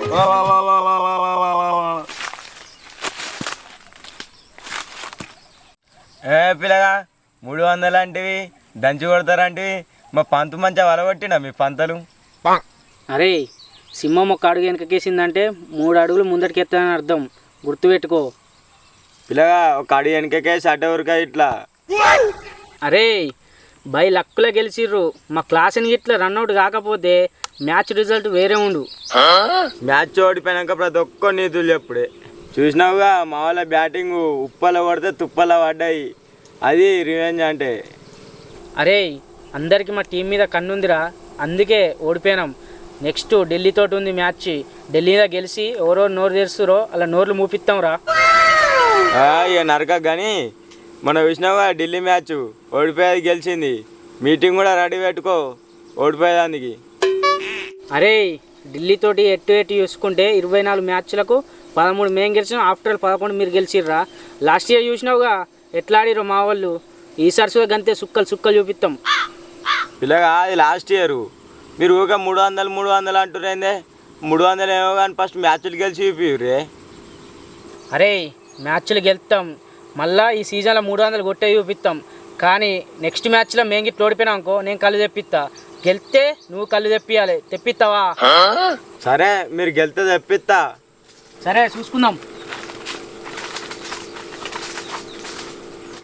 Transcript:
ఏ పిల్లగా 300 అంటివి దంచి కొడతారంటివి మా పంతు మంచిగా వలగొట్టినా మీ పంతలు. అరే సింహం ఒక అడుగు వెనకకేసిందంటే 3 అడుగులు ముందటికి ఎత్తానని అర్థం, గుర్తుపెట్టుకో. పిల్లగా ఒక అడుగు వెనకకేసి అడ్డ ఊరికా ఇట్లా. అరే బై లక్కులో గెలిచిర్రు, మా క్లాస్ని ఇట్లా రన్అట్ కాకపోతే మ్యాచ్ రిజల్ట్ వేరే ఉండు. మ్యాచ్ ఓడిపోయాక ప్రతి ఒక్క నీతులు చెప్పుడే. చూసినావుగా మా వాళ్ళ బ్యాటింగ్ ఉప్పల పడితే తుప్పల పడ్డాయి, అది రివెంజ్ అంటే. అరే అందరికి మా టీం మీద కన్నుందిరా, అందుకే ఓడిపోయినాం. నెక్స్ట్ ఢిల్లీతో ఉంది మ్యాచ్, ఢిల్లీలో గెలిచి ఎవరెవరు నోరు తెరుస్తురో అలా నోర్లు మూపిస్తాం రా. ఇక నరక కానీ మన విష్ణుగా ఢిల్లీ మ్యాచ్ ఓడిపోయేది గెలిచింది, మీటింగ్ కూడా రెడీ పెట్టుకో ఓడిపోయేదానికి. అరే ఢిల్లీతోటి ఎట్టు చూసుకుంటే 24 మ్యాచ్లకు 13 మేము గెలిచినాం, ఆఫ్టర్ 11 మీరు గెలిచిర్రా. లాస్ట్ ఇయర్ చూసినావుగా ఎట్లా ఆడిరో మా వాళ్ళు, ఈసారి కూడా గంతే సుక్కలు చూపిస్తాం. పిల్లగా అది లాస్ట్ ఇయర్, మీరు ఊగా 300 అంటున్నాయిందే. 300 ఏమో కానీ ఫస్ట్ మ్యాచ్లు గెలిచి చూపిరే. అరే మ్యాచ్లు గెలుస్తాం, మళ్ళీ ఈ సీజన్లో 300 కొట్టే చూపిస్తాం. కానీ నెక్స్ట్ మ్యాచ్లో మేము గిట్ల ఓడిపోయినా అనుకో, నేను కళ్ళు తెప్పిస్తా. గెలిస్తే నువ్వు కళ్ళు తెప్పియాలి, తెప్పిస్తావా? సరే మీరు గెలితే తెప్పిస్తా. సరే చూసుకుందాం.